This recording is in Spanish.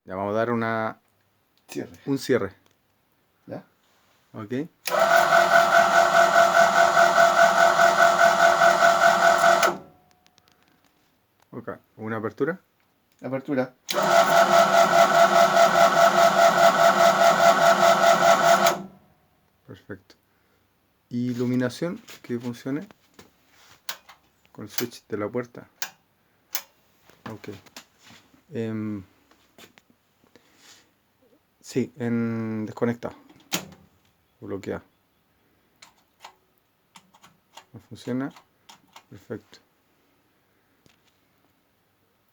Ya vamos a dar un cierre. ¿Ya? Ok. Ok. Una apertura. Apertura. Perfecto. Iluminación que funcione con el switch de la puerta. Ok. Sí, en desconectado. Bloqueado. ¿No funciona? Perfecto.